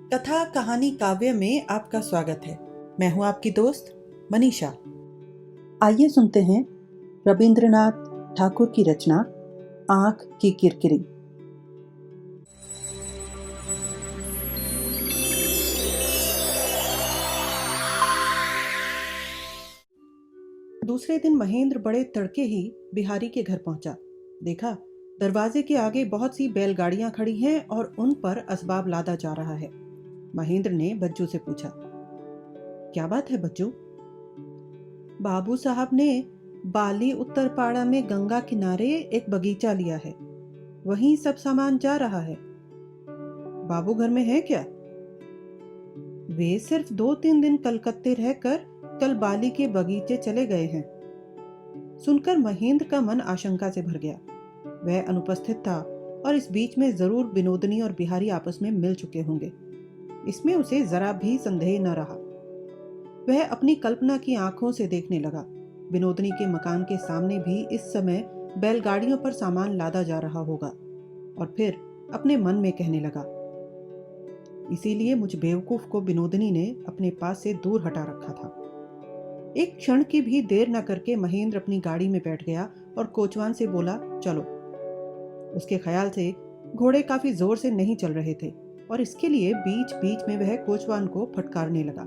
कथा कहानी काव्य में आपका स्वागत है। मैं हूं आपकी दोस्त मनीषा। आइए सुनते हैं रविंद्रनाथ ठाकुर की रचना आंख की किरकिरी। दूसरे दिन महेंद्र बड़े तड़के ही बिहारी के घर पहुंचा। देखा, दरवाजे के आगे बहुत सी बैलगाड़ियां खड़ी हैं और उन पर असबाब लादा जा रहा है। महेंद्र ने बच्चू से पूछा, क्या बात है बच्चू? बाबू साहब ने बाली उत्तरपाड़ा में गंगा किनारे एक बगीचा लिया है, वहीं सब सामान जा रहा है। बाबू घर में है क्या? वे सिर्फ 2-3 दिन कलकत्ते रहकर कल बाली के बगीचे चले गए हैं। सुनकर महेंद्र का मन आशंका से भर गया। वह अनुपस्थित था और इस बीच में जरूर विनोदनी और बिहारी आपस में मिल चुके होंगे। इसमें उसे जरा भी संदेह न रहा। वह अपनी कल्पना की आंखों से देखने लगा। विनोदनी के मकान के सामने भी इस समय बैलगाड़ियों पर सामान लादा जा रहा होगा। और फिर अपने मन में कहने लगा, इसीलिए मुझ बेवकूफ को विनोदनी ने अपने पास से दूर हटा रखा था। एक क्षण की भी देर न करके महेंद्र अपनी गाड़ी में बैठ गया और कोचवान से बोला, चलो। उसके ख्याल से घोड़े काफी जोर से नहीं चल रहे थे और इसके लिए बीच बीच में वह कोचवान को फटकारने लगा।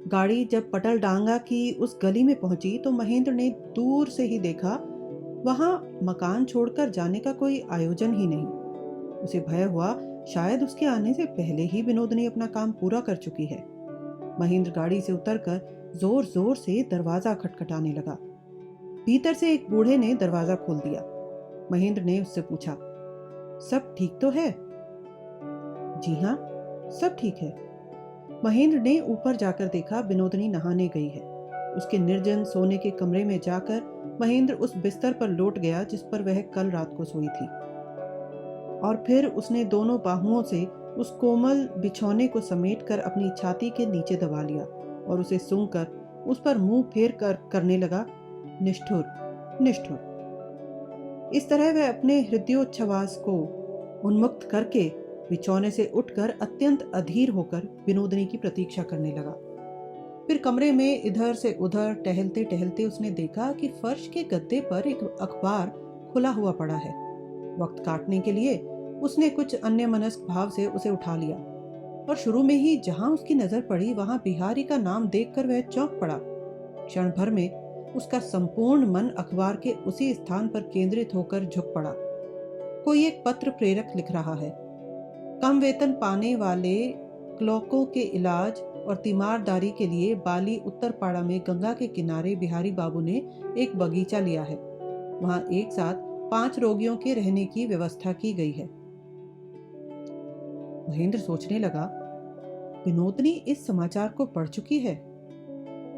गाड़ी जब पटल डांगा की उस गली में पहुंची तो महेंद्र ने दूर से ही देखा, वहां मकान छोड़कर जाने का कोई आयोजन ही नहीं। उसे भय हुआ शायद उसके आने से पहले ही विनोदनी अपना काम पूरा कर चुकी है। महेंद्र गाड़ी से उतरकर जोर जोर से दरवाजा खटखटाने लगा। भीतर से एक बूढ़े ने दरवाजा खोल दिया। महेंद्र ने उससे पूछा, सब ठीक तो है? जी हाँ, सब ठीक है। महेंद्र ने ऊपर जाकर देखा, विनोदनी नहाने गई है। उसके निर्जन सोने के कमरे में जाकर महेंद्र उस बिस्तर पर लौट गया जिस पर वह कल रात को सोई थी। और फिर उसने दोनों बाहुओं से उस कोमल बिछौने को समेटकर अपनी छाती के नीचे दबा लिया और उसे सूंघकर उस पर मुंह फेर कर करने लगा, निष्ठुर निष्ठुर। इस तरह वह अपने हृदयोच्छ्वास को उन्मुक्त करके बिछौने से उठकर अत्यंत अधीर होकर विनोदनी की प्रतीक्षा करने लगा। फिर कमरे में इधर से उधर टहलते टहलते उसने देखा कि फर्श के गद्दे पर एक अखबार खुला हुआ पड़ा है। वक्त काटने के लिए उसने कुछ अन्यमनस्क भाव से उसे उठा लिया और शुरू में ही जहां उसकी नजर पड़ी वहां बिहारी का नाम देखकर वह चौंक पड़ा। क्षण भर में उसका संपूर्ण मन अखबार के उसी स्थान पर केंद्रित होकर झुक पड़ा। कोई एक पत्र प्रेरक लिख रहा है, कम वेतन पाने वाले क्लर्कों के इलाज और तीमारदारी के लिए बाली उत्तरपाड़ा में गंगा के किनारे बिहारी बाबू ने एक बगीचा लिया है। वहां एक साथ 5 रोगियों के रहने की व्यवस्था की गई है। महेंद्र सोचने लगा, विनोदनी इस समाचार को पढ़ चुकी है।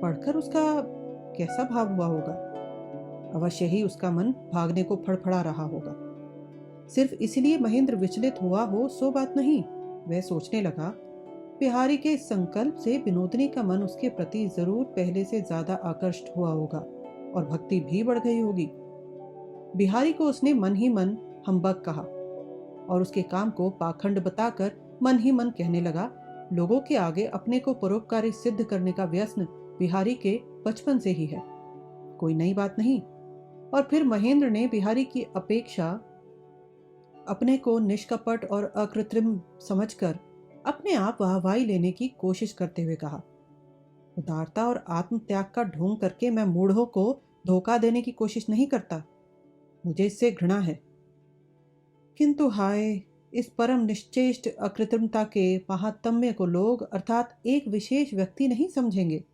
पढ़कर उसका कैसा भाव हुआ होगा? अवश्य ही उसका मन भागने को फड़फड़ा रहा होगा। सिर्फ इसलिए महेंद्र विचलित हुआ हो सो बात नहीं। वह सोचने लगा, बिहारी के इस संकल्प से विनोदनी का मन उसके प्रति जरूर पहले से ज्यादा आकर्षित हुआ होगा और भक्ति भी बढ़ गई होगी। बिहारी को उसने मन ही मन हम्बक कहा और उसके काम को पाखंड बताकर मन ही मन कहने लगा, लोगों के आगे अपने को परोपकारी सिद्ध करने का व्यसन बिहारी के बचपन से ही है, कोई नई बात नहीं। और फिर महेंद्र ने बिहारी की अपेक्षा अपने को निष्कपट और अकृत्रिम समझकर अपने आप वाहवाही लेने की कोशिश करते हुए कहा, उदारता और आत्मत्याग का ढोंग करके मैं मूढ़ों को धोखा देने की कोशिश नहीं करता, मुझे इससे घृणा है। किंतु हाय, इस परम निश्चेष्ट अकृत्रिमता के महात्म्य को लोग अर्थात एक विशेष व्यक्ति नहीं समझेंगे।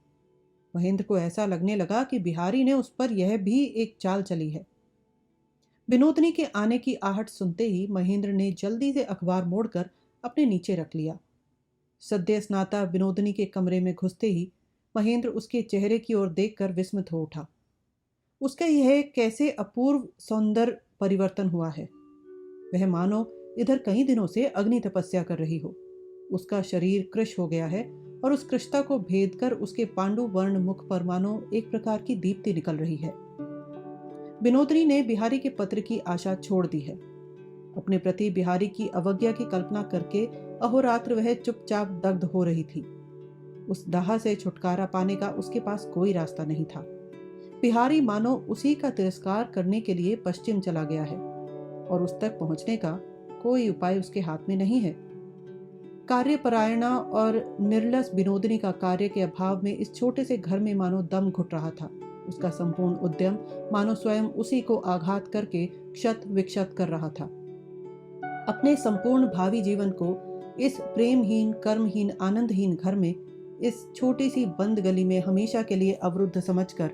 महेंद्र को ऐसा लगने लगा कि बिहारी ने उस पर यह भी एक चाल चली है। विनोदनी के आने की आहट सुनते ही महेंद्र ने जल्दी से अखबार मोड़कर अपने नीचे रख लिया। सद्य स्नाता विनोदनी के कमरे में घुसते ही महेंद्र उसके चेहरे की ओर देखकर विस्मित हो उठा। उसका यह कैसे अपूर्व सौंदर्य परिवर्तन हुआ है। वह मानो इधर कई दिनों से अग्नि तपस्या कर रही हो। उसका शरीर कृश हो गया है और उस कृशता को भेद कर उसके पांडु वर्ण मुख पर मानो एक प्रकार की दीप्ति निकल रही है। विनोदनी ने बिहारी के पत्र की आशा छोड़ दी है। अपने प्रति बिहारी की अवज्ञा की कल्पना करके अहोरात्र वह चुपचाप दग्ध हो रही थी। उस दाह से छुटकारा पाने का उसके पास कोई रास्ता नहीं था। बिहारी मानो उसी का तिरस्कार करने के लिए पश्चिम चला गया है और उस तक पहुंचने का कोई उपाय उसके हाथ में नहीं है। कार्यपरायणा और निर्लस विनोदिनी का कार्य के अभाव में इस छोटे से घर में मानो दम घुट रहा था। उसका संपूर्ण उद्यम मानो स्वयं उसी को आघात करके क्षत विक्षत कर रहा था। अपने संपूर्ण भावी जीवन को इस प्रेमहीन, कर्महीन, आनंदहीन घर में, इस छोटी सी बंद गली में हमेशा के लिए अवरुद्ध समझकर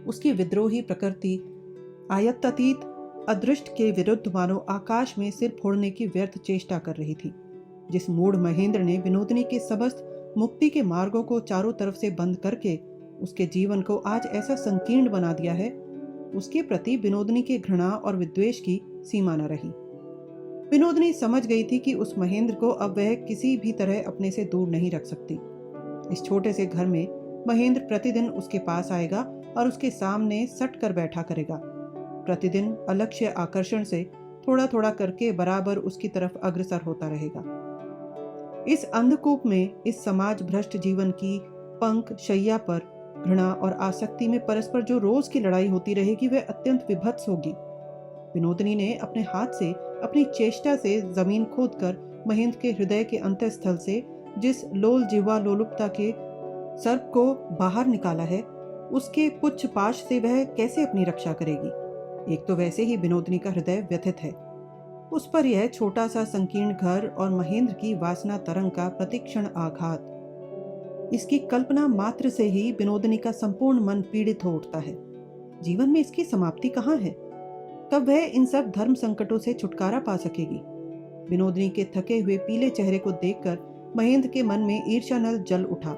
उसकी विद्रोही प्रकृति आयत्तातीत अदृष्ट के विरुद्ध मानो आकाश में सिर फोड़ने की व्यर्थ चेष्टा कर रही थी। जिस मूढ़ महेंद्र ने विनोदिनी के समस्त मुक्ति के मार्गों को चारों तरफ से बंद करके उसके जीवन को आज ऐसा संकीर्ण बना दिया है, उसके प्रति विनोदिनी के घृणा और विद्वेष की सीमा न रही। विनोदिनी समझ गई थी कि उस महेंद्र को अब वह किसी भी तरह अपने से दूर नहीं रख सकती। इस छोटे से घर में महेंद्र प्रतिदिन उसके पास आएगा और उसके सामने सट कर बैठा करेगा। प्रतिदिन अलक्ष्य आकर्षण से थोड़ा थोड़ा करके बराबर उसकी तरफ अग्रसर होता रहेगा। इस अंधकूप में, इस समाज भ्रष्ट जीवन की पंख शैया पर घृणा और आसक्ति में परस्पर जो रोज की लड़ाई होती रहेगी वह अत्यंत विभत्स होगी। विनोदिनी ने अपने हाथ से, अपनी चेष्टा से जमीन खोदकर महेंद्र के हृदय के अंतःस्थल से जिस लोल जिह्वा लोलुपता के सर्प को बाहर निकाला है, उसके पुच्छ पाश से वह कैसे अपनी रक्षा करेगी। एक तो वैसे ही विनोदिनी का हृदय व्यथित है, उस पर यह छोटा सा संकीर्ण घर और महेंद्र की वासना तरंग का प्रतिक्षण आघात। इसकी कल्पना मात्र से ही विनोदिनी का संपूर्ण मन पीड़ित हो उठता है। जीवन में इसकी समाप्ति कहाँ है? कब वह इन सब धर्म संकटों से छुटकारा पा सकेगी? विनोदिनी के थके हुए पीले चेहरे को देखकर महेंद्र के मन में ईर्ष्या नल जल उठा।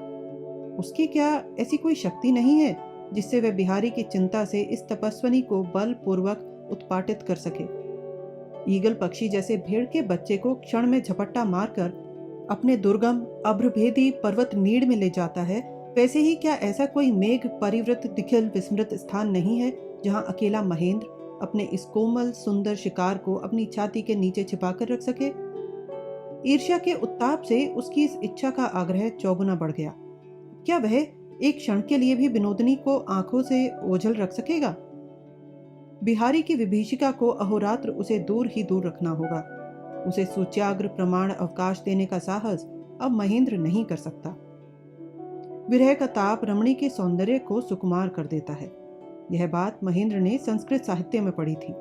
उसकी क्या ऐसी कोई शक्ति नहीं है जिससे वह बिहारी की चिंता से इस तपस्विनी को बलपूर्वक उत्पाटित कर सके? ईगल पक्षी जैसे भेड़ के बच्चे को क्षण में झपट्टा मारकर अपने दुर्गम अभ्रभेदी पर्वत नीड़ में ले जाता है, वैसे ही क्या ऐसा कोई मेघ परिवृत निखिल विस्मृत स्थान नहीं है जहां अकेला महेंद्र अपने इस कोमल सुंदर शिकार को अपनी छाती के नीचे छिपाकर रख सके? ईर्ष्या के उत्ताप से उसकी इस इच्छा का आग्रह चौगुना बढ़ गया। क्या वह एक क्षण के लिए भी विनोदिनी को आंखों से ओझल रख सकेगा? बिहारी की विभीषिका को अहोरात्र उसे दूर ही दूर रखना होगा। उसे सूच्याग्र प्रमाण अवकाश देने का साहस अब महेंद्र नहीं कर सकता। विरह का ताप रमणी के सौंदर्य को सुकुमार कर देता है। यह बात महेंद्र ने संस्कृत साहित्य में पढ़ी थी।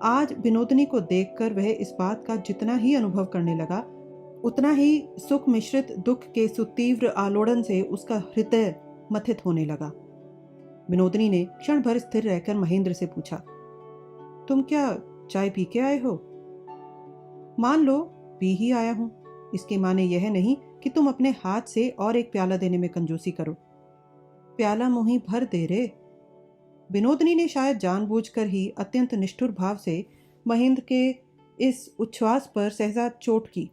आज विनोदिनी को देखकर वह इस बात का जितना ही अनुभव करने लगा, उतना ही सुख मिश्रित दुख के सुतीव्र आलोड़न से उसका हृदय मथित होने लगा। विनोदिनी ने क्षण भर स्थिर रहकर महेंद्र से पूछा, तुम क्या चाय पी के आए हो? मान लो पी ही आया हूं, इसके माने यह नहीं कि तुम अपने हाथ से और एक प्याला देने में कंजूसी करो। प्याला मुंही भर दे रे। विनोदिनी ने शायद जानबूझकर ही अत्यंत निष्ठुर भाव से महेंद्र के इस उच्छ्वास पर सहजा चोट की।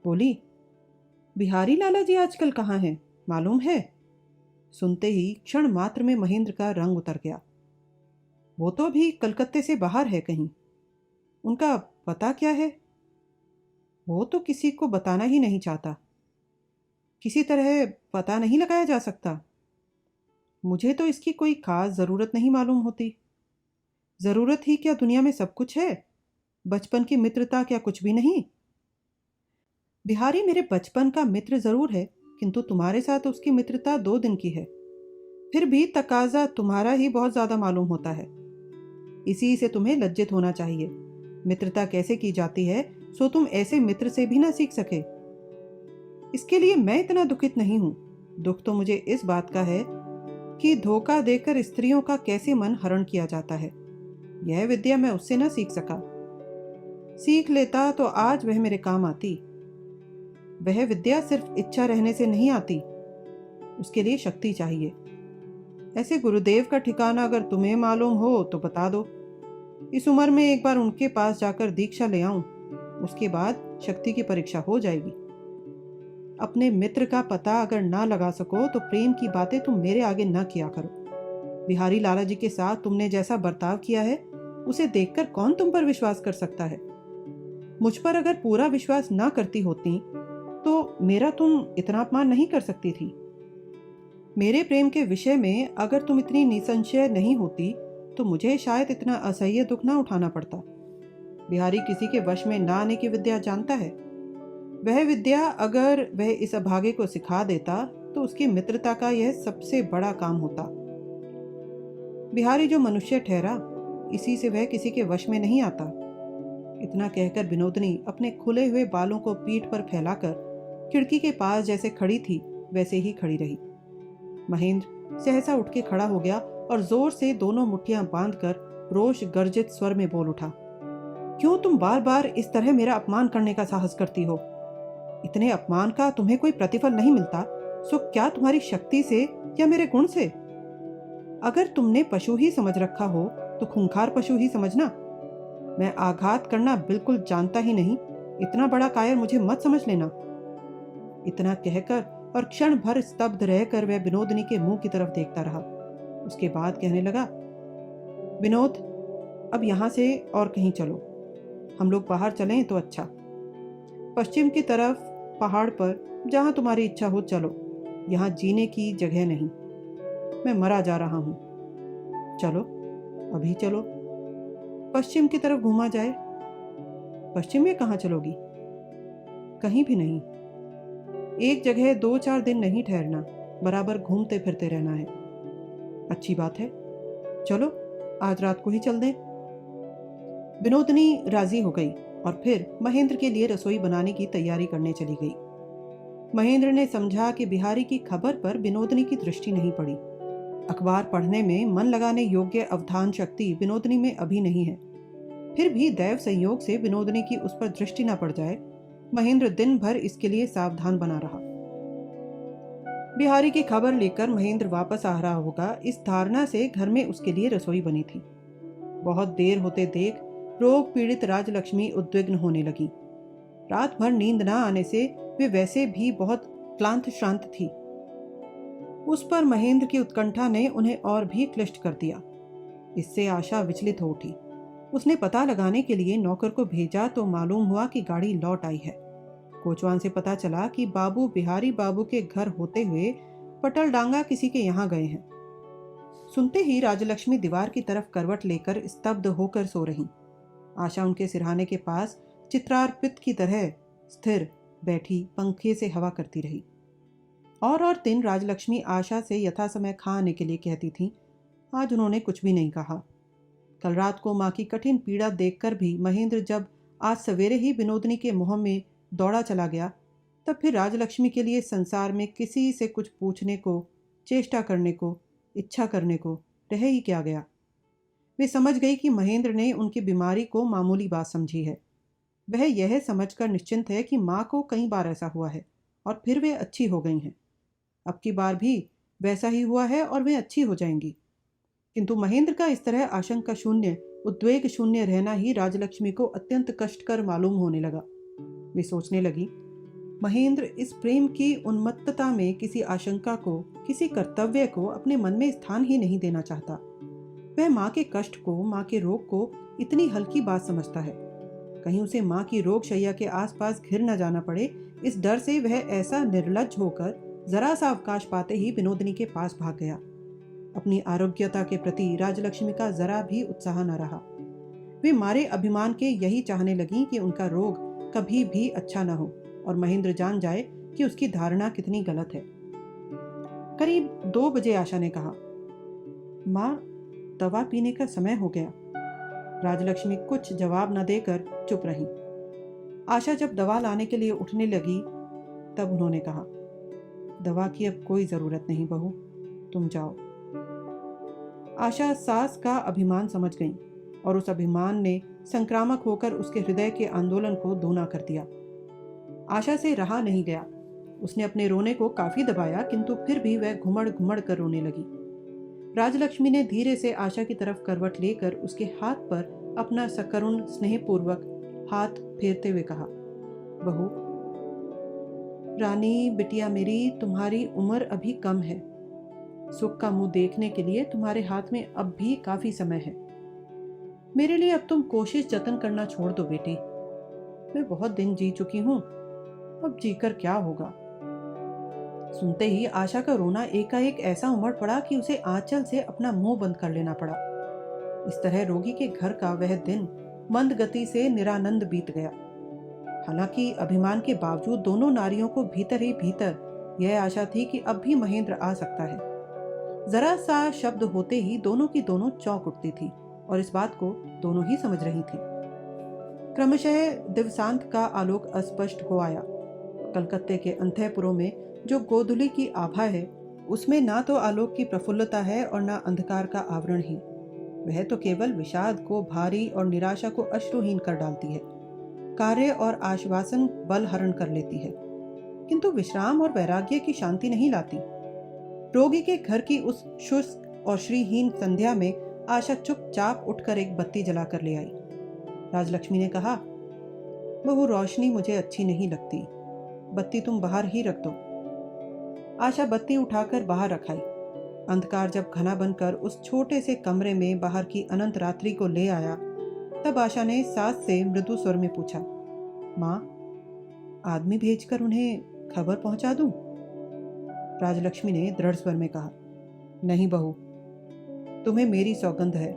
बोली, बिहारी लाला जी आजकल कहाँ हैं, मालूम है? सुनते ही क्षण मात्र में महेंद्र का रंग उतर गया। वो तो अभी कलकत्ते से बाहर है कहीं। उनका पता क्या है? वो तो किसी को बताना ही नहीं चाहता। किसी तरह पता नहीं लगाया जा सकता। मुझे तो इसकी कोई खास ज़रूरत नहीं मालूम होती। ज़रूरत ही क्या, दुनिया में सब कुछ है। बचपन की मित्रता क्या कुछ भी नहीं? बिहारी मेरे बचपन का मित्र ज़रूर है, किंतु तुम्हारे साथ उसकी मित्रता 2 दिन की है। फिर भी तकाजा तुम्हारा ही बहुत ज़्यादा मालूम होता है। इसी से तुम्हें लज्जित होना चाहिए। मित्रता कैसे की जाती है सो तुम ऐसे मित्र से भी ना सीख सके। इसके लिए मैं इतना दुखित नहीं हूं। दुख तो मुझे इस बात का है कि धोखा देकर स्त्रियों का कैसे मन हरण किया जाता है। यह विद्या मैं उससे ना सीख सका। सीख लेता तो आज वह मेरे काम आती। वह विद्या सिर्फ इच्छा रहने से नहीं आती, उसके लिए शक्ति चाहिए। ऐसे गुरुदेव का ठिकाना अगर तुम्हें मालूम हो तो बता दो। इस उम्र में एक बार उनके पास जाकर दीक्षा ले आऊं, उसके बाद शक्ति की परीक्षा हो जाएगी। अपने मित्र का पता अगर ना लगा सको तो प्रेम की बातें तुम मेरे आगे न किया करो। बिहारी लाला जी के साथ तुमने जैसा बर्ताव किया है उसे देखकर कौन तुम पर विश्वास कर सकता है। मुझ पर अगर पूरा विश्वास ना करती होती तो मेरा तुम इतना अपमान नहीं कर सकती थी। मेरे प्रेम के विषय में अगर तुम इतनी निसंशय नहीं होती तो मुझे शायद इतना असह्य दुख ना उठाना पड़ता। बिहारी किसी के वश में ना आने की विद्या जानता है। वह विद्या अगर वह इस अभागे को सिखा देता तो उसकी मित्रता का यह सबसे बड़ा काम होता। बिहारी जो मनुष्य ठहरा, इसी से वह किसी के वश में नहीं आता। इतना कहकर विनोदनी अपने खुले हुए बालों को पीठ पर फैलाकर खिड़की के पास जैसे खड़ी थी वैसे ही खड़ी रही। महेंद्र सहसा उठ के खड़ा हो गया और जोर से दोनों मुट्ठियां बांधकर रोष गर्जित स्वर में बोल उठा, क्यों तुम बार बार इस तरह मेरा अपमान करने का साहस करती हो? इतने अपमान का तुम्हें कोई प्रतिफल नहीं मिलता, सो क्या तुम्हारी शक्ति से या मेरे गुण से? अगर तुमने पशु ही समझ रखा हो तो खूंखार पशु ही समझना। मैं आघात करना बिल्कुल जानता ही नहीं, इतना बड़ा कायर मुझे मत समझ लेना। इतना कहकर और क्षण भर स्तब्ध रहकर वह विनोदनी के मुंह की तरफ देखता रहा। उसके बाद कहने लगा, विनोद, अब यहां से और कहीं चलो। हम लोग बाहर चलें तो अच्छा। पश्चिम की तरफ पहाड़ पर जहां तुम्हारी इच्छा हो चलो, यहां जीने की जगह नहीं। मैं मरा जा रहा हूं। चलो, अभी चलो। पश्चिम की तरफ घूमा जाए। पश्चिम में कहां चलोगी? कहीं भी नहीं। एक जगह 2-4 दिन नहीं ठहरना, बराबर घूमते फिरते रहना है। अच्छी बात है, चलो आज रात को ही चल दें। विनोदनी राजी हो गई और फिर महेंद्र के लिए रसोई बनाने की तैयारी करने चली गई। महेंद्र ने समझा कि बिहारी की खबर पर विनोदनी की दृष्टि नहीं पड़ी। अखबार पढ़ने में मन लगाने योग्य अवधान शक्ति विनोदनी में अभी नहीं है। फिर भी दैव संयोग से विनोदनी की उस पर दृष्टि न पड़ जाए, महेंद्र दिन भर इसके लिए सावधान बना रहा। बिहारी की खबर लेकर महेंद्र वापस आ रहा होगा, इस धारणा से घर में उसके लिए रसोई बनी थी। बहुत देर होते देख रोग पीड़ित राजलक्ष्मी उद्विग्न होने लगी। रात भर नींद न आने से वे वैसे भी बहुत क्लांत श्रांत थी। उस पर महेंद्र की उत्कंठा ने उन्हें और भी क्लिष्ट कर दिया। इससे आशा विचलित हो उठी। उसने पता लगाने के लिए नौकर को भेजा तो मालूम हुआ कि गाड़ी लौट आई है। कोचवान से पता चला कि बाबू बिहारी बाबू के घर होते हुए पटल डांगा किसी के यहाँ गए हैं। सुनते ही राजलक्ष्मी दीवार की तरफ करवट लेकर स्तब्ध होकर सो रही। आशा उनके सिरहाने के पास चित्रार्पित की तरह स्थिर बैठी पंखे से हवा करती रही। और दिन राजलक्ष्मी आशा से यथा समय खा आने के लिए कहती थी। आज उन्होंने कुछ भी नहीं कहा। कल रात को माँ की कठिन पीड़ा देखकर भी महेंद्र जब आज सवेरे ही विनोदनी के मुंह में दौड़ा चला गया, तब फिर राजलक्ष्मी के लिए संसार में किसी से कुछ पूछने को, चेष्टा करने को, इच्छा करने को रह ही क्या गया। वे समझ गई कि महेंद्र ने उनकी बीमारी को मामूली बात समझी है। वह यह समझकर निश्चिंत है कि माँ को कई बार ऐसा हुआ है और फिर वे अच्छी हो गई हैं। अब की बार भी वैसा ही हुआ है और वे अच्छी हो जाएंगी। किंतु महेंद्र का इस तरह आशंका शून्य, उद्वेग शून्य रहना ही राजलक्ष्मी को अत्यंत कष्टकर मालूम होने लगा। वे सोचने लगी, महेंद्र इस प्रेम की उन्मत्तता में किसी आशंका को, किसी कर्तव्य को अपने मन में स्थान ही नहीं देना चाहता। वह माँ के कष्ट को, माँ के रोग को इतनी हल्की बात समझता है। कहीं उसे माँ की रोग शैया के आसपास घिर न जाना पड़े, इस डर से वह ऐसा निर्लज्ज होकर जरा सा अवकाश पाते ही विनोदनी के पास भाग गया। अपनी आरोग्यता के प्रति राजलक्ष्मी का जरा भी उत्साह न रहा। वे मारे अभिमान के यही चाहने लगी कि उनका रोग कभी भी अच्छा न हो और महेंद्र जान जाए कि उसकी धारणा कितनी गलत है। करीब 2 बजे आशा ने कहा, माँ, दवा पीने का समय हो गया। राजलक्ष्मी कुछ जवाब न देकर चुप रही। आशा जब दवा लाने के लिए उठने लगी तब उन्होंने कहा, दवा की अब कोई जरूरत नहीं बहू, तुम जाओ। आशा सास का अभिमान समझ गई और उस अभिमान ने संक्रामक होकर उसके हृदय के आंदोलन को दोना कर दिया। आशा से रहा नहीं गया। उसने अपने रोने को काफी दबाया, किंतु फिर भी वह घुमड़ घुमड़ कर रोने लगी। राजलक्ष्मी ने धीरे से आशा की तरफ करवट लेकर उसके हाथ पर अपना सकरुण स्नेहपूर्वक हाथ फेरते हुए कहा, बहू, रानी बिटिया मेरी, तुम्हारी उम्र अभी कम है। सुख का मुंह देखने के लिए तुम्हारे हाथ में अब भी काफी समय है। मेरे लिए अब तुम कोशिश जतन करना छोड़ दो बेटी। मैं बहुत दिन जी चुकी हूँ। अब जीकर क्या होगा। सुनते ही आशा का रोना एकाएक ऐसा उमड़ पड़ा कि उसे आंचल से अपना मुंह बंद कर लेना पड़ा। इस तरह रोगी के घर का वह दिन मंद गति से निरानंद बीत गया। हालांकि अभिमान के बावजूद दोनों नारियों को भीतर ही भीतर यह आशा थी कि अब भी महेंद्र आ सकता है। जरा सा शब्द होते ही दोनों की दोनों चौंक उठती थी और इस बात को दोनों ही समझ रही थी। क्रमशः दिवसांत का आलोक अस्पष्ट हो आया। कलकत्ते के अंतःपुरों में जो गोधूली की आभा है, उसमें ना तो आलोक की प्रफुल्लता है और ना अंधकार का आवरण ही। वह तो केवल विषाद को भारी और निराशा को अश्रुहीन कर डालती है, कार्य और आश्वासन बल हरण कर लेती है, किंतु विश्राम और वैराग्य की शांति नहीं लाती। रोगी के घर की उस शुष्क और श्रीहीन संध्या में आशा चुपचाप उठकर एक बत्ती जलाकर ले आई। राजलक्ष्मी ने कहा, बहू रोशनी मुझे अच्छी नहीं लगती, बत्ती तुम बाहर ही रख दो। आशा बत्ती उठाकर बाहर रखाई। अंधकार जब घना बनकर उस छोटे से कमरे में बाहर की अनंत रात्रि को ले आया, तब आशा ने सास से मृदु स्वर में पूछा, माँ, आदमी भेजकर उन्हें खबर पहुंचा दूं? राजलक्ष्मी ने दृढ़ स्वर में कहा, नहीं बहू, तुम्हें मेरी सौगंध है,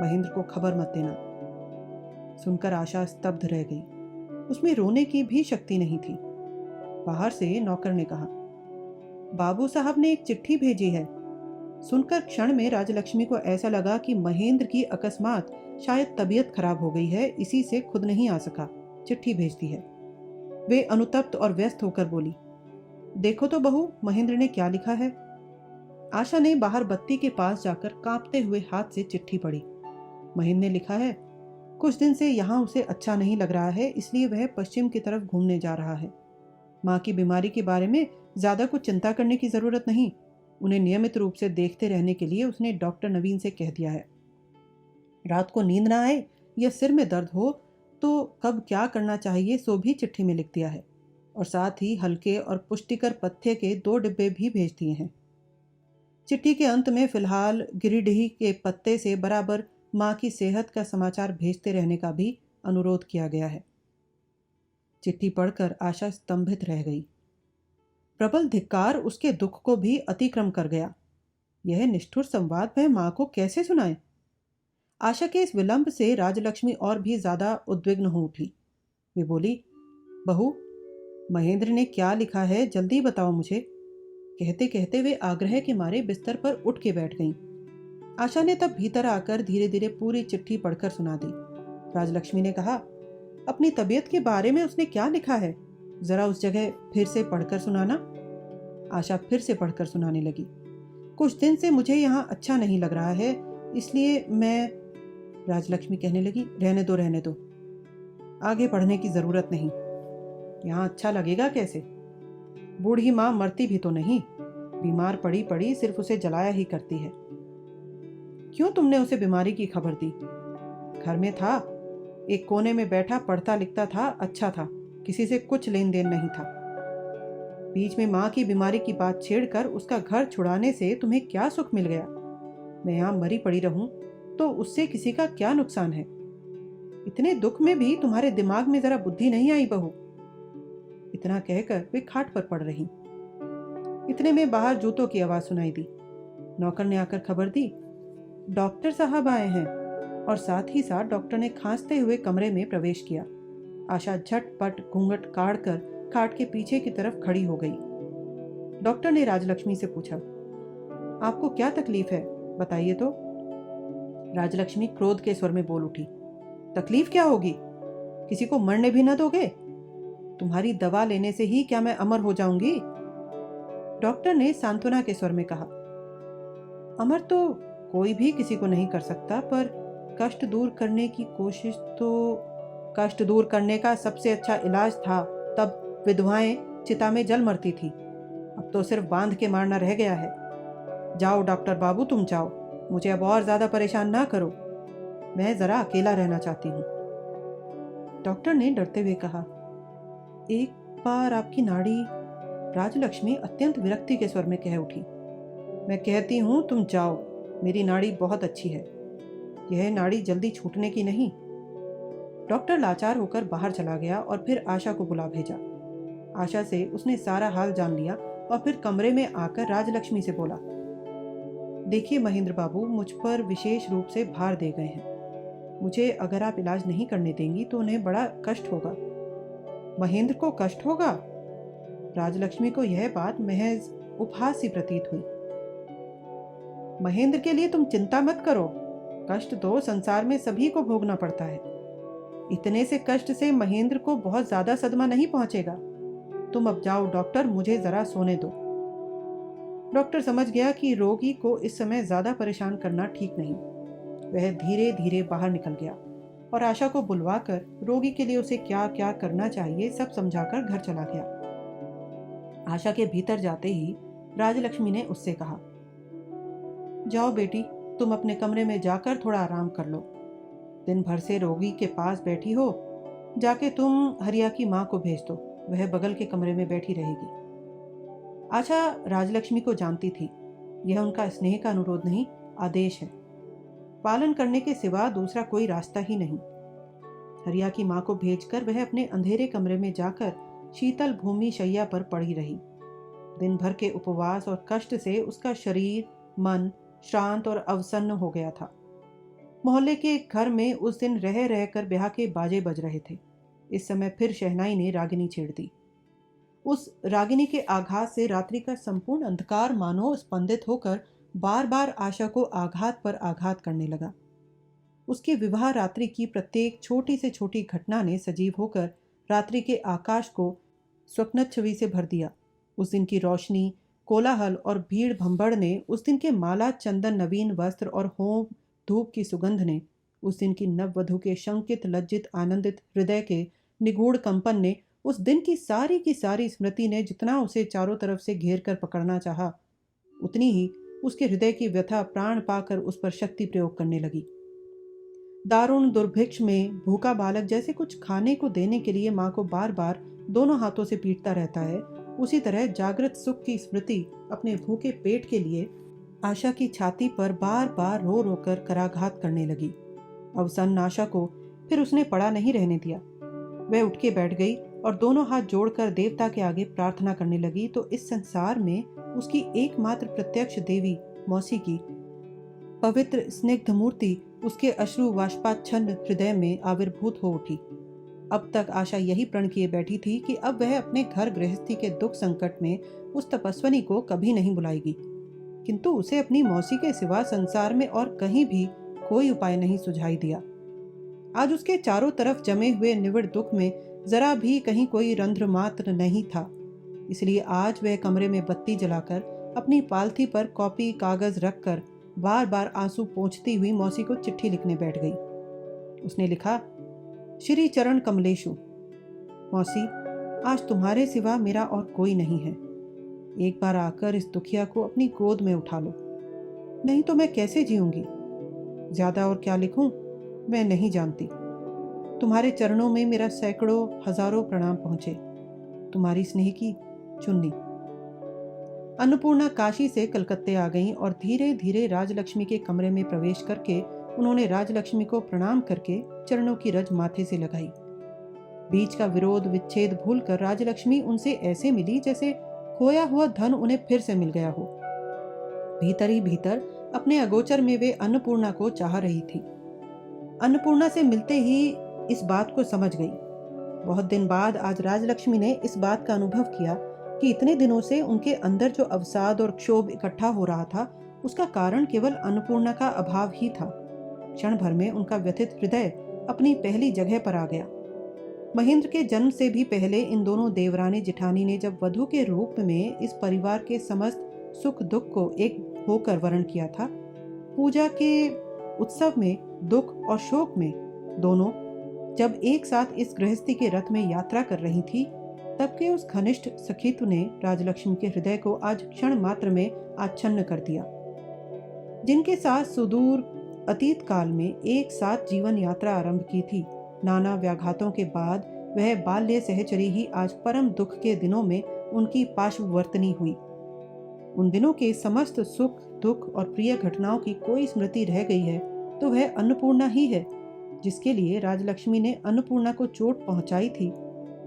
महेंद्र को खबर मत देना। सुनकर आशा स्तब्ध रह गई। उसमें रोने की भी शक्ति नहीं थी। बाहर से नौकर ने कहा, बाबू साहब ने एक चिट्ठी भेजी है। सुनकर क्षण में राजलक्ष्मी को ऐसा लगा कि महेंद्र की अकस्मात शायद तबीयत खराब हो गई है, इसी से खुद नहीं आ सका, चिट्ठी भेज दी है। वे अनुतप्त और व्यस्त होकर बोली, देखो तो बहू, महेंद्र ने क्या लिखा है। आशा ने बाहर बत्ती के पास जाकर कांपते हुए हाथ से चिट्ठी पढ़ी। महेंद्र ने लिखा है, कुछ दिन से यहाँ उसे अच्छा नहीं लग रहा है, इसलिए वह पश्चिम की तरफ घूमने जा रहा है। माँ की बीमारी के बारे में ज्यादा कुछ चिंता करने की जरूरत नहीं। उन्हें नियमित रूप से देखते रहने के लिए उसने डॉक्टर नवीन से कह दिया है। रात को नींद ना आए या सिर में दर्द हो तो कब क्या करना चाहिए सो भी चिट्ठी में लिख दिया है, और साथ ही हल्के और पुष्टिकर पथ्य के 2 डिब्बे भी भेज दिए हैं। चिट्ठी के अंत में फिलहाल गिरिडीह के पत्ते से बराबर माँ की सेहत का समाचार भेजते रहने का भी अनुरोध किया गया है। चिट्ठी पढ़कर आशा स्तंभित रह गई। प्रबल धिक्कार उसके दुख को भी अतिक्रम कर गया। यह निष्ठुर संवाद वह माँ को कैसे सुनाए। आशा के इस विलंब से राजलक्ष्मी और भी ज्यादा उद्विग्न हो उठी। वे बोली, बहू, महेंद्र ने क्या लिखा है, जल्दी बताओ मुझे। कहते कहते वे आग्रह के मारे बिस्तर पर उठ के बैठ गईं। आशा ने तब भीतर आकर धीरे धीरे पूरी चिट्ठी पढ़कर सुना दी। राजलक्ष्मी ने कहा, अपनी तबीयत के बारे में उसने क्या लिखा है, जरा उस जगह फिर से पढ़कर सुनाना। आशा फिर से पढ़कर सुनाने लगी। कुछ दिन से मुझे यहाँ अच्छा नहीं लग रहा है, इसलिए मैं। राजलक्ष्मी कहने लगी, रहने दो रहने दो, आगे पढ़ने की जरूरत नहीं। यहाँ अच्छा लगेगा कैसे? बूढ़ी माँ मरती भी तो नहीं, बीमार पड़ी पड़ी सिर्फ उसे जलाया ही करती है। क्यों तुमने उसे बीमारी की खबर दी? घर में था, एक कोने में बैठा पढ़ता लिखता था, अच्छा था, किसी से कुछ लेन देन नहीं था। बीच में माँ की बीमारी की बात छेड़कर उसका घर छुड़ाने से तुम्हें क्या सुख मिल गया? मैं यहाँ मरी पड़ी रहूं तो उससे किसी का क्या नुकसान है? इतने दुख में भी तुम्हारे दिमाग में जरा बुद्धि नहीं आई बहू। इतना कहकर वे खाट पर पड़ रही। इतने में बाहर जूतों की आवाज सुनाई दी। नौकर ने आकर खबर दी, डॉक्टर साहब आए हैं, और साथ ही साथ डॉक्टर ने खांसते हुए कमरे में प्रवेश किया। आशा झटपट घूंघट काढ़कर खाट के पीछे की तरफ खड़ी हो गई। डॉक्टर ने राजलक्ष्मी से पूछा, आपको क्या तकलीफ है, बताइए तो। राजलक्ष्मी क्रोध के स्वर में बोल उठी, तकलीफ क्या होगी? किसी को मरने भी न दोगे? तुम्हारी दवा लेने से ही क्या मैं अमर हो जाऊंगी? डॉक्टर ने सांत्वना के स्वर में कहा, अमर तो कोई भी किसी को नहीं कर सकता, पर कष्ट दूर करने की कोशिश तो। कष्ट दूर करने का सबसे अच्छा इलाज था, तब विधवाएं चिता में जल मरती थी, अब तो सिर्फ बांध के मारना रह गया है। जाओ डॉक्टर बाबू, तुम जाओ, मुझे अब और ज्यादा परेशान ना करो, मैं जरा अकेला रहना चाहती हूँ। डॉक्टर ने डरते हुए कहा, एक बार आपकी नाड़ी। राजलक्ष्मी अत्यंत विरक्ति के स्वर में कह उठी, मैं कहती हूँ तुम जाओ, मेरी नाड़ी बहुत अच्छी है, यह नाड़ी जल्दी छूटने की नहीं। डॉक्टर लाचार होकर बाहर चला गया और फिर आशा को बुला भेजा। आशा से उसने सारा हाल जान लिया और फिर कमरे में आकर राजलक्ष्मी से बोला, देखिए महेंद्र बाबू, मुझ पर विशेष रूप से भार दे गए हैं। मुझे अगर आप इलाज नहीं करने देंगी तो उन्हें बड़ा कष्ट होगा। महेंद्र को कष्ट होगा? राजलक्ष्मी को यह बात महज उपहास सी प्रतीत हुई। महेंद्र के लिए तुम चिंता मत करो, कष्ट तो संसार में सभी को भोगना पड़ता है। इतने से कष्ट से महेंद्र को बहुत ज्यादा सदमा नहीं पहुंचेगा। तुम अब जाओ डॉक्टर, मुझे जरा सोने दो। डॉक्टर समझ गया कि रोगी को इस समय ज्यादा परेशान करना ठीक नहीं। वह धीरे धीरे बाहर निकल गया और आशा को बुलवाकर रोगी के लिए उसे क्या क्या करना चाहिए सब समझाकर घर चला गया। आशा के भीतर जाते ही राजलक्ष्मी ने उससे कहा, जाओ बेटी, तुम अपने कमरे में जाकर थोड़ा आराम कर लो। दिन भर से रोगी के पास बैठी हो, जाके तुम हरिया की माँ को भेज दो, वह बगल के कमरे में बैठी रहेगी। आशा राजलक्ष्मी को जानती थी, यह उनका स्नेह का अनुरोध नहीं, आदेश है। पालन करने के सिवा दूसरा कोई रास्ता ही नहीं। हरिया की माँ को भेजकर वह अपने अंधेरे कमरे में जाकर शीतल भूमि शैया पर पड़ी रही। दिन भर के उपवास और कष्ट से उसका शरीर मन श्रांत और अवसन्न हो गया था। मोहल्ले के घर में उस दिन रह रहकर ब्याह के बाजे बज रहे थे। इस समय फिर शहनाई ने रागिनी छेड़ दी। उस रागिनी के आघात से रात्रि का संपूर्ण अंधकार मानो स्पंदित होकर बार बार आशा को आघात पर आघात करने लगा। उसकी विवाह रात्रि की प्रत्येक छोटी से छोटी घटना ने सजीव होकर रात्रि के आकाश को स्वप्नच्छवि से भर दिया। उस दिन की रोशनी, कोलाहल और भीड़ भंबड़ ने, उस दिन के माला चंदन नवीन वस्त्र और होम धूप की सुगंध ने, उस दिन की नववधु के शंकित लज्जित आनंदित हृदय के निगूढ़ कंपन ने, उस दिन की सारी स्मृति ने जितना उसे चारों तरफ से घेर कर पकड़ना चाहा, उतनी ही उसके हृदय की व्यथा प्राण पाकर उस पर शक्ति प्रयोग करने लगी। दारुण दुर्भिक्ष में भूखा बालक जैसे कुछ खाने को देने के लिए माँ को बार बार दोनों हाथों से पीटता रहता है, उसी तरह जागृत सुख की स्मृति अपने भूखे पेट के लिए आशा की छाती पर बार बार रो रो कर कराघात करने लगी। अवसन्न आशा को फिर उसने पड़ा नहीं रहने दिया। वह उठ के बैठ गई और दोनों हाथ जोड़कर देवता के आगे प्रार्थना करने लगी तो इस संसार में उसकी एकमात्र प्रत्यक्ष देवी मौसी की पवित्र स्निग्ध मूर्ति उसके अश्रु वाष्पाच्छन्न हृदय में आविर्भूत हो उठी। अब तक आशा यही प्रण किए बैठी थी कि अब वह अपने घर गृहस्थी के दुख संकट में उस तपस्विनी को कभी नहीं बुलाएगी, किंतु उसे अपनी मौसी के सिवा संसार में और कहीं भी कोई उपाय नहीं सुझाई दिया। आज उसके चारों तरफ जमे हुए निविड़ दुख में जरा भी कहीं कोई रंध्र मात्र नहीं था। इसलिए आज वह कमरे में बत्ती जलाकर अपनी पालथी पर कॉपी कागज रखकर बार बार आंसू पोंछती हुई मौसी को चिट्ठी लिखने बैठ गई। उसने लिखा, श्री चरण कमलेशु, मौसी, आज तुम्हारे सिवा मेरा और कोई नहीं है। एक बार आकर इस दुखिया को अपनी गोद में उठा लो, नहीं तो मैं कैसे जीऊंगी। ज्यादा और क्या लिखूं, मैं नहीं जानती। तुम्हारे चरणों में मेरा सैकड़ों हजारों प्रणाम पहुंचे। तुम्हारी स्नेह की चुन्नी। अन्नपूर्णा काशी से कलकत्ते आ गईं और धीरे धीरे राजलक्ष्मी के कमरे में प्रवेश करके उन्होंने राजलक्ष्मी को प्रणाम करके चरणों की रज माथे से लगाई। बीच का विरोध विच्छेद भूलकर राजलक्ष्मी उनसे ऐसे मिली जैसे खोया हुआ धन उन्हें फिर से मिल गया हो। भीतर ही भीतर अपने अगोचर में वे अन्नपूर्णा को चाह रही थी। अन्नपूर्णा से मिलते ही इस बात को समझ गई। बहुत दिन बाद आज राजलक्ष्मी ने इस बात का अनुभव किया कि इतने दिनों से उनके अंदर जो अवसाद और क्षोभ इकट्ठा हो रहा था, उसका कारण केवल अन्नपूर्णा का अभाव ही था। क्षण भर में उनका व्यथित हृदय अपनी पहली जगह पर आ गया। महेंद्र के जन्म से भी पहले इन दोनों देवरानी जिठानी ने जब वधू के रूप में इस परिवार के समस्त सुख दुख को एक होकर वर्ण किया था, पूजा के उत्सव में, दुख और शोक में दोनों जब एक साथ इस गृहस्थी के रथ में यात्रा कर रही थी, तब के उस घनिष्ठ सखित्व ने राजलक्ष्मी के हृदय को आज क्षण मात्र में आच्छन्न कर दिया। जिनके साथ सुदूर अतीत काल में एक साथ जीवन यात्रा आरंभ की थी, नाना व्याघातों के बाद वह बाल्य सहचरी ही आज परम दुख के दिनों में उनकी पार्श्ववर्तनी हुई। उन दिनों के समस्त सुख दुख और प्रिय घटनाओं की कोई स्मृति रह गई है तो वह अन्नपूर्णा ही है। जिसके लिए राजलक्ष्मी ने अन्नपूर्णा को चोट पहुंचाई थी,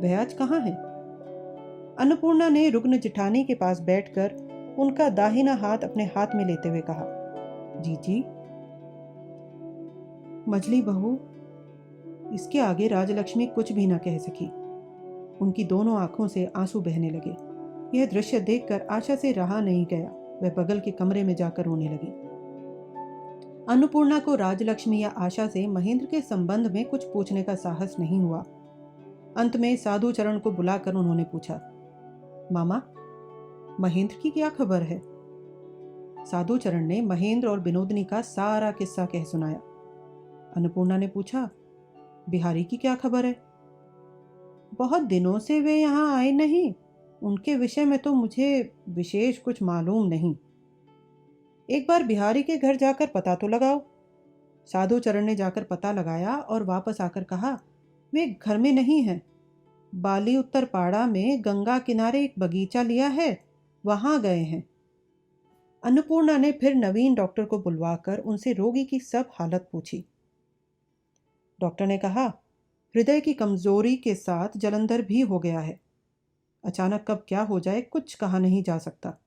वह आज कहाँ है? अन्नपूर्णा ने रुग्ण जिठानी के पास बैठकर उनका दाहिना हाथ अपने हाथ में लेते हुए कहा, जीजी। मझली बहू, इसके आगे राजलक्ष्मी कुछ भी न कह सकी। उनकी दोनों आंखों से आंसू बहने लगे। यह दृश्य देखकर आशा से रहा नहीं गया। वह बगल के कमरे में जाकर रोने लगी। अन्नपूर्णा को राजलक्ष्मी या आशा से महेंद्र के संबंध में कुछ पूछने का साहस नहीं हुआ। अंत में साधु चरण को बुलाकर उन्होंने पूछा, मामा, महेंद्र की क्या खबर है? साधु चरण ने महेंद्र और विनोदनी का सारा किस्सा कह सुनाया। अन्नपूर्णा ने पूछा, बिहारी की क्या खबर है? बहुत दिनों से वे यहाँ आए नहीं। उनके विषय में तो मुझे विशेष कुछ मालूम नहीं। एक बार बिहारी के घर जाकर पता तो लगाओ। साधु चरण ने जाकर पता लगाया और वापस आकर कहा, वे घर में नहीं हैं। बाली उत्तर पाड़ा में गंगा किनारे एक बगीचा लिया है, वहां गए हैं। अन्नपूर्णा ने फिर नवीन डॉक्टर को बुलवाकर उनसे रोगी की सब हालत पूछी। डॉक्टर ने कहा, हृदय की कमजोरी के साथ जलंधर भी हो गया है। अचानक कब क्या हो जाए कुछ कहा नहीं जा सकता।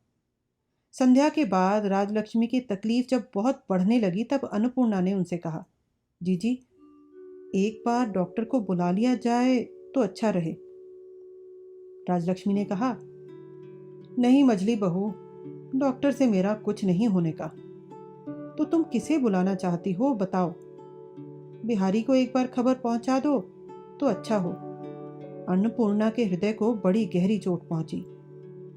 संध्या के बाद राजलक्ष्मी की तकलीफ जब बहुत बढ़ने लगी तब अन्नपूर्णा ने उनसे कहा, जीजी, एक बार डॉक्टर को बुला लिया जाए तो अच्छा रहे। राजलक्ष्मी ने कहा, नहीं मझली बहू, डॉक्टर से मेरा कुछ नहीं होने का। तो तुम किसे बुलाना चाहती हो बताओ। बिहारी को एक बार खबर पहुंचा दो तो अच्छा हो। अन्नपूर्णा के हृदय को बड़ी गहरी चोट पहुंची।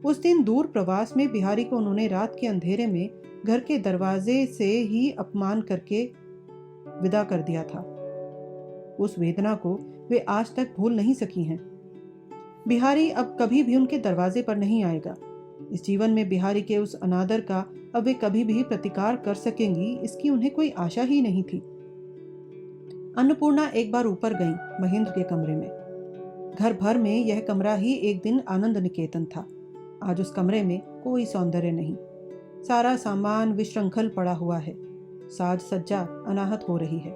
उस दिन दूर प्रवास में बिहारी को उन्होंने रात के अंधेरे में घर के दरवाजे से ही अपमान करके विदा कर दिया था। उस वेदना को वे आज तक भूल नहीं सकी हैं। बिहारी अब कभी भी उनके दरवाजे पर नहीं आएगा। इस जीवन में बिहारी के उस अनादर का अब वे कभी भी प्रतिकार कर सकेंगी, इसकी उन्हें कोई आशा ही नहीं थी। अन्नपूर्णा एक बार ऊपर गई महेंद्र के कमरे में। घर भर में यह कमरा ही एक दिन आनंद निकेतन था। आज उस कमरे में कोई सौंदर्य नहीं। सारा सामान विश्रृंखल पड़ा हुआ है। साज सज्जा अनाहत हो रही है।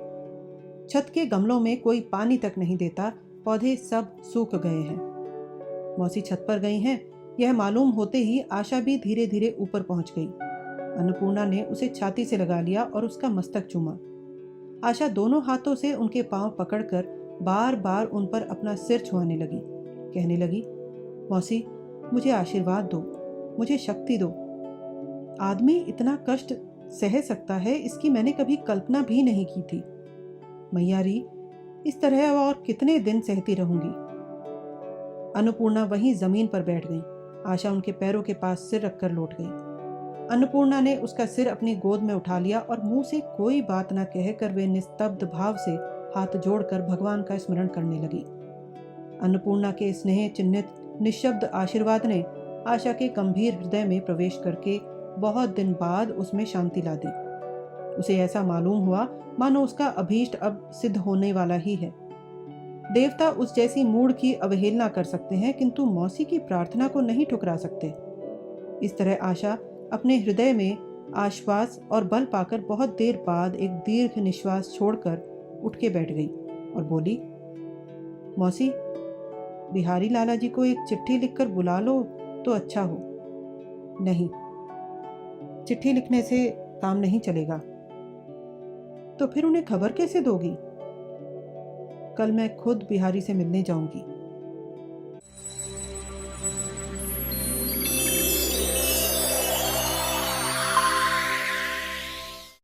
छत के गमलों में कोई पानी तक नहीं देता। पौधे सब सूख गए हैं। मौसी छत पर गई हैं, यह मालूम होते ही आशा भी धीरे धीरे ऊपर पहुंच गई। अन्नपूर्णा ने उसे छाती से लगा लिया और उसका मस्तक चूमा। आशा दोनों हाथों से उनके पांव पकड़कर बार बार उन पर अपना सिर छुआने लगी। कहने लगी, मौसी, मुझे आशीर्वाद दो, मुझे शक्ति दो। आदमी इतना कष्ट सह सकता है, इसकी मैंने कभी कल्पना भी नहीं की थी। मैयारी, इस तरह और कितने दिन सहती रहूंगी। अन्नपूर्णा वहीं जमीन पर बैठ गई। आशा उनके पैरों के पास सिर रखकर लौट गई। अन्नपूर्णा ने उसका सिर अपनी गोद में उठा लिया और मुंह से कोई बात न कहकर वे निस्तब्ध भाव से हाथ जोड़कर भगवान का स्मरण करने लगी। अन्नपूर्णा के स्नेह चिन्हित निशब्द आशीर्वाद ने आशा के गंभीर हृदय में प्रवेश करके बहुत दिन बाद उसमें शांति ला दी। उसे ऐसा मालूम हुआ मानो उसका अभीष्ट अब सिद्ध होने वाला ही है। देवता उस जैसी मूढ़ की अवहेलना कर सकते हैं, किंतु मौसी की प्रार्थना को नहीं ठुकरा सकते। इस तरह आशा अपने हृदय में आश्वास और बल पाकर बहुत देर बाद एक दीर्घ निश्वास छोड़कर उठ के बैठ गई और बोली, मौसी, बिहारी लाला जी को एक चिट्ठी लिखकर बुला लो तो अच्छा हो। नहीं, चिट्ठी लिखने से काम नहीं चलेगा। तो फिर उन्हें खबर कैसे दोगी? कल मैं खुद बिहारी से मिलने जाऊंगी।